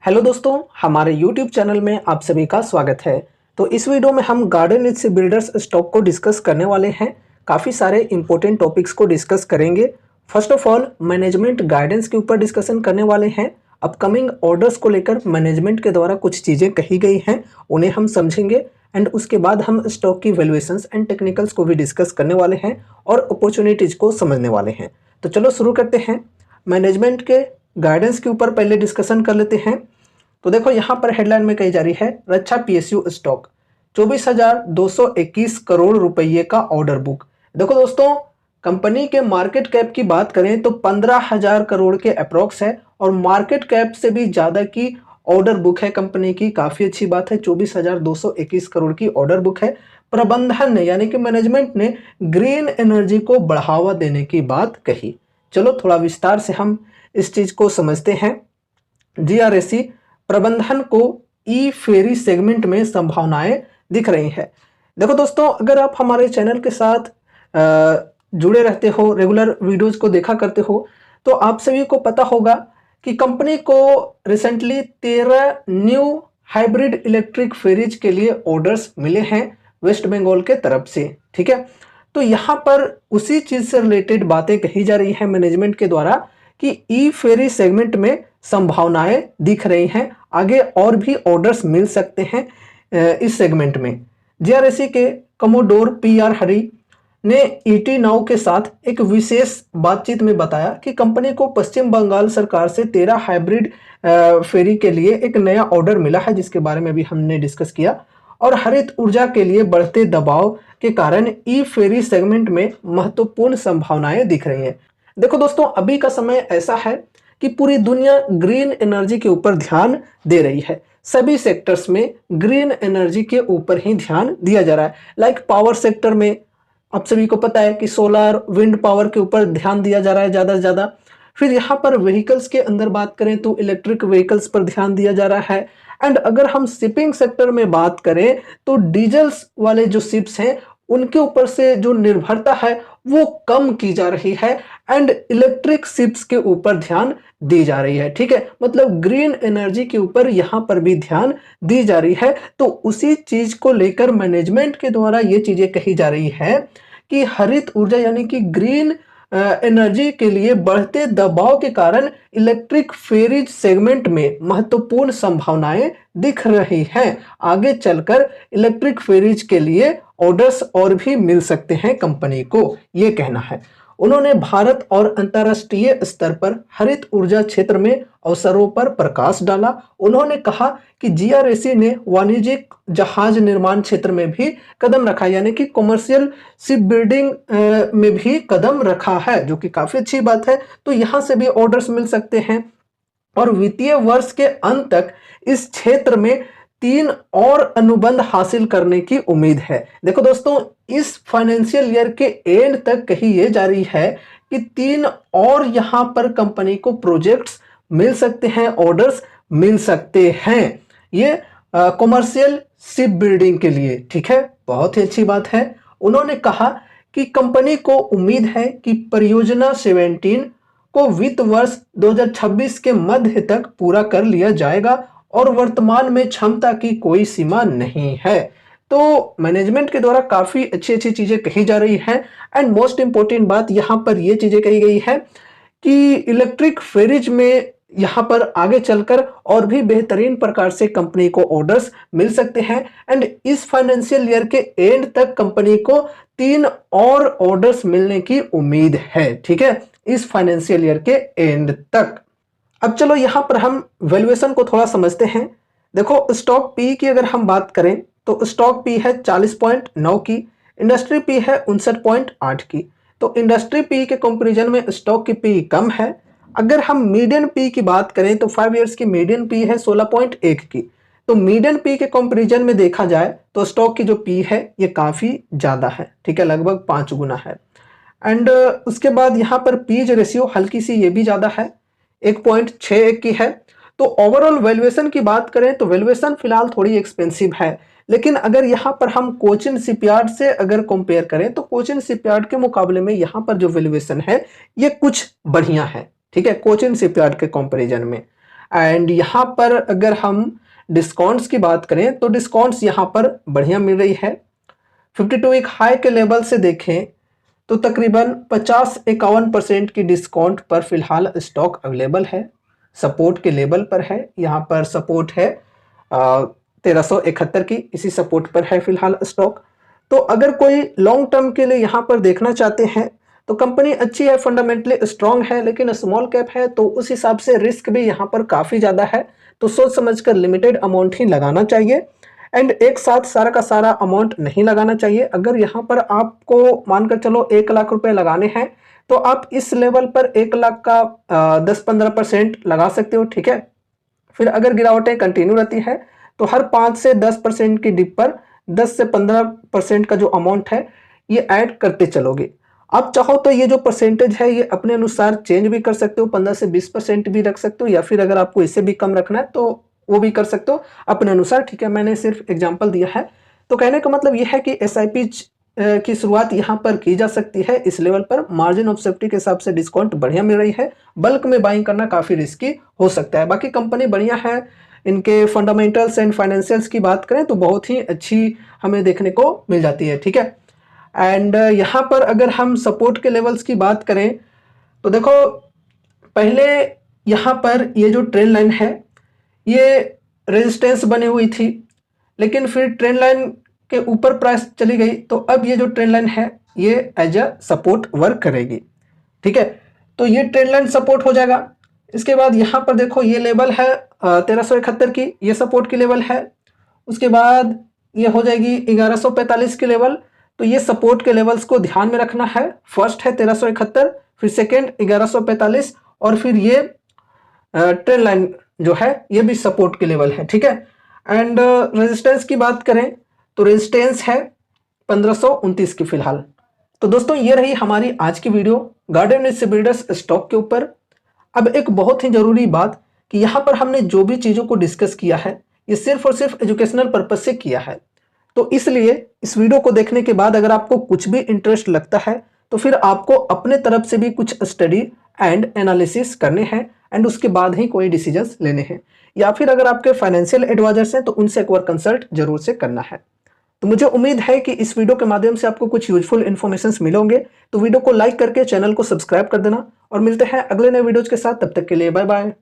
Hello दोस्तों, हमारे YouTube channel में आप सभी का स्वागत है। तो इस वीडियो में हम गार्डन रिच बिल्डर्स स्टॉक को डिस्कस करने वाले हैं। काफ़ी सारे इंपॉर्टेंट टॉपिक्स को डिस्कस करेंगे। First of all management guidance के ऊपर डिस्कशन करने वाले हैं। अपकमिंग ऑर्डर्स को लेकर मैनेजमेंट के द्वारा कुछ चीज़ें कही गई हैं, उन्हें हम समझेंगे एंड उसके बाद हम स्टॉक की वैल्यूएशंस एंड टेक्निकल्स को भी डिस्कस करने वाले हैं और अपॉर्चुनिटीज़ को समझने वाले हैं। तो चलो शुरू करते हैं। मैनेजमेंट के गाइडेंस के ऊपर पहले डिस्कशन कर लेते हैं। तो देखो यहाँ पर हेडलाइन में कही जा रही है, रक्षा पीएसयू स्टॉक 24,221 करोड़ रुपए का ऑर्डर बुक। देखो दोस्तों, कंपनी के मार्केट कैप की बात करें तो 15,000 करोड़ के अप्रोक्स है और मार्केट कैप से भी ज़्यादा की ऑर्डर बुक है कंपनी की। काफ़ी अच्छी बात है, 24,221 करोड़ की ऑर्डर बुक है। प्रबंधन ने यानी कि मैनेजमेंट ने ग्रीन एनर्जी को बढ़ावा देने की बात कही। चलो थोड़ा विस्तार से हम इस चीज़ को समझते हैं। जीआरएसी प्रबंधन को ई फेरी सेगमेंट में संभावनाएं दिख रही हैं। देखो दोस्तों, अगर आप हमारे चैनल के साथ जुड़े रहते हो, रेगुलर वीडियोस को देखा करते हो, तो आप सभी को पता होगा कि कंपनी को recently 13 new hybrid electric ferries के लिए ऑर्डर्स मिले हैं वेस्ट बंगाल के तरफ से। ठीक है, तो यहाँ पर उसी चीज से रिलेटेड बातें कही जा रही है मैनेजमेंट के द्वारा कि ई फेरी सेगमेंट में संभावनाएं दिख रही हैं, आगे और भी ऑर्डर्स मिल सकते हैं इस सेगमेंट में। जीआरएसी के कमोडोर पीआर हरी ने ईटी नाउ के साथ एक विशेष बातचीत में बताया कि कंपनी को पश्चिम बंगाल सरकार से 13 हाइब्रिड फेरी के लिए एक नया ऑर्डर मिला है, जिसके बारे में भी हमने डिस्कस किया। और हरित ऊर्जा के लिए बढ़ते दबाव के कारण ई फेरी सेगमेंट में महत्वपूर्ण संभावनाएं दिख रही हैं। देखो दोस्तों, अभी का समय ऐसा है कि पूरी दुनिया ग्रीन एनर्जी के ऊपर ध्यान दे रही है। सभी सेक्टर्स में ग्रीन एनर्जी के ऊपर ही ध्यान दिया जा रहा है। लाइक पावर सेक्टर में आप सभी को पता है कि सोलर विंड पावर के ऊपर ध्यान दिया जा रहा है ज़्यादा से ज़्यादा। फिर यहाँ पर व्हीकल्स के अंदर बात करें तो इलेक्ट्रिक व्हीकल्स पर ध्यान दिया जा रहा है। एंड अगर हम शिपिंग सेक्टर में बात करें तो डीजल्स वाले जो शिप्स हैं उनके ऊपर से जो निर्भरता है वो कम की जा रही है एंड इलेक्ट्रिक शिप्स के ऊपर ध्यान दी जा रही है। ठीक है, मतलब ग्रीन एनर्जी के ऊपर यहाँ पर भी ध्यान दी जा रही है। तो उसी चीज को लेकर मैनेजमेंट के द्वारा ये चीजें कही जा रही है कि हरित ऊर्जा यानी कि ग्रीन एनर्जी के लिए बढ़ते दबाव के कारण इलेक्ट्रिक फेरीज सेगमेंट में महत्वपूर्ण संभावनाएं दिख रही हैं। आगे चलकर इलेक्ट्रिक फेरीज के लिए ऑर्डर्स और भी मिल सकते हैं कंपनी को, ये कहना है। उन्होंने भारत और अंतर्राष्ट्रीय स्तर पर हरित ऊर्जा क्षेत्र में अवसरों पर प्रकाश डाला। उन्होंने कहा कि जीआरएसी ने वाणिज्यिक जहाज निर्माण क्षेत्र में भी कदम रखा, यानी कि कॉमर्शियल शिप बिल्डिंग में भी कदम रखा है, जो कि काफी अच्छी बात है। तो यहां से भी ऑर्डर्स मिल सकते हैं और वित्तीय वर्ष के अंत तक इस क्षेत्र में 3 और अनुबंध हासिल करने की उम्मीद है। देखो दोस्तों, इस फाइनेंशियल ईयर के एंड तक कही ये जा रही है कि 3 और यहां पर कंपनी को प्रोजेक्ट्स मिल सकते हैं, ऑर्डर्स मिल सकते हैं, ये कॉमर्शियल शिप बिल्डिंग के लिए। ठीक है, बहुत ही अच्छी बात है। उन्होंने कहा कि कंपनी को उम्मीद है कि परियोजना 17 को वित्त वर्ष 2026 के मध्य तक पूरा कर लिया जाएगा और वर्तमान में क्षमता की कोई सीमा नहीं है। तो मैनेजमेंट के द्वारा काफी अच्छी अच्छी चीजें कही जा रही हैं एंड मोस्ट इंपोर्टेंट बात यहां पर यह चीजें कही गई है कि इलेक्ट्रिक फेरीज में यहां पर आगे चलकर और भी बेहतरीन प्रकार से कंपनी को ऑर्डर्स मिल सकते हैं एंड इस फाइनेंशियल ईयर के एंड तक कंपनी को 3 और ऑर्डर्स मिलने की उम्मीद है। ठीक है, इस फाइनेंशियल ईयर के एंड तक। अब चलो यहां पर हम वैल्यूएशन को थोड़ा समझते हैं। देखो, स्टॉक पी की अगर हम बात करें तो स्टॉक पी है 40.9 की, इंडस्ट्री पी है 59.8 की। तो इंडस्ट्री पी के कंपैरिजन में स्टॉक की पी कम है। अगर हम मीडियन पी की बात करें तो 5 इयर्स की मीडियन पी है 16.1 की। तो मीडियन पी के कंपैरिजन में देखा जाए तो स्टॉक की जो पी है ये काफी ज्यादा है। ठीक है, लगभग 5 गुना है। एंड उसके बाद यहाँ पर पीज रेशियो हल्की सी ये भी ज्यादा है, 1.61 की है। तो ओवरऑल वैल्यूएशन की बात करें तो वैल्यूएशन फिलहाल थोड़ी एक्सपेंसिव है, लेकिन अगर यहाँ पर हम कोचिन शिपयार्ड से अगर कंपेयर करें तो कोचिन शिपयार्ड के मुकाबले में यहाँ पर जो वैल्यूएशन है ये कुछ बढ़िया है। ठीक है, कोचिन शिपयार्ड के कंपैरिजन में। एंड यहाँ पर अगर हम डिस्काउंट्स की बात करें तो डिस्काउंट्स यहाँ पर बढ़िया मिल रही है। 52 वीक हाई के लेवल से देखें तो तकरीबन 50-51% की डिस्काउंट पर फिलहाल स्टॉक अवेलेबल है। सपोर्ट के लेवल पर है, यहाँ पर सपोर्ट है 1371 की, इसी सपोर्ट पर है फिलहाल स्टॉक। तो अगर कोई लॉन्ग टर्म के लिए यहाँ पर देखना चाहते हैं तो कंपनी अच्छी है, फंडामेंटली स्ट्रांग है, लेकिन स्मॉल कैप है तो उस हिसाब से रिस्क भी यहाँ पर काफ़ी ज़्यादा है। तो सोच समझकर लिमिटेड अमाउंट ही लगाना चाहिए एंड एक साथ सारा का सारा अमाउंट नहीं लगाना चाहिए। अगर यहाँ पर आपको मानकर चलो 1 लाख रुपए लगाने हैं तो आप इस लेवल पर 1 लाख का 10-15% लगा सकते हो, ठीक है। फिर अगर गिरावटें कंटिन्यू रहती है तो हर 5 से 10% की डिप पर 10 से 15% का जो अमाउंट है ये ऐड करते चलोगे। आप चाहो तो ये जो परसेंटेज है ये अपने अनुसार चेंज भी कर सकते हो, 15 से 20% भी रख सकते हो, या फिर अगर आपको इससे भी कम रखना है तो वो भी कर सकते हो अपने अनुसार, ठीक है। मैंने सिर्फ एग्जांपल दिया है। तो कहने का मतलब ये है कि एसआईपी की शुरुआत यहाँ पर की जा सकती है इस लेवल पर। मार्जिन ऑफ सेफ्टी के हिसाब से डिस्काउंट बढ़िया मिल रही है, बल्क में बाइंग करना काफ़ी रिस्की हो सकता है। बाकी कंपनी बढ़िया है, इनके फंडामेंटल्स एंड फाइनेंशियल्स की बात करें तो बहुत ही अच्छी हमें देखने को मिल जाती है, ठीक है। एंड यहाँ पर अगर हम सपोर्ट के लेवल्स की बात करें तो देखो, पहले यहाँ पर ये जो ट्रेंड लाइन है ये रेजिस्टेंस बनी हुई थी, लेकिन फिर ट्रेंड लाइन के ऊपर प्राइस चली गई, तो अब ये जो ट्रेंड लाइन है ये एज अ सपोर्ट वर्क करेगी, ठीक है। तो ये ट्रेंड लाइन सपोर्ट हो जाएगा। इसके बाद यहाँ पर देखो ये लेवल है 1371 की, ये सपोर्ट की लेवल है। उसके बाद ये हो जाएगी 1145 की लेवल। तो ये सपोर्ट के लेवल्स को ध्यान में रखना है। फर्स्ट है 1371, फिर सेकेंड 1145 और फिर ये ट्रेंड लाइन जो है ये भी सपोर्ट के लेवल है, ठीक है। एंड रेजिस्टेंस की बात करें तो रेजिस्टेंस है 1529 की फिलहाल। तो दोस्तों ये रही हमारी आज की video garden rich builders stock के ऊपर। अब एक बहुत ही जरूरी बात कि यहाँ पर हमने जो भी चीज़ों को डिस्कस किया है ये सिर्फ और सिर्फ एजुकेशनल पर्पज से किया है। तो इसलिए इस वीडियो को देखने के बाद अगर आपको कुछ भी इंटरेस्ट लगता है तो फिर आपको अपने तरफ से भी कुछ स्टडी एंड एनालिसिस करने हैं एंड उसके बाद ही कोई डिसीजंस लेने हैं, या फिर अगर आपके फाइनेंशियल एडवाइजर्स हैं तो उनसे एक बार कंसल्ट जरूर से करना है। तो मुझे उम्मीद है कि इस वीडियो के माध्यम से आपको कुछ यूजफुल इन्फॉर्मेशन मिले होंगे। तो वीडियो को लाइक करके चैनल को सब्सक्राइब कर देना और मिलते हैं अगले नए वीडियोज के साथ। तब तक के लिए बाय बाय।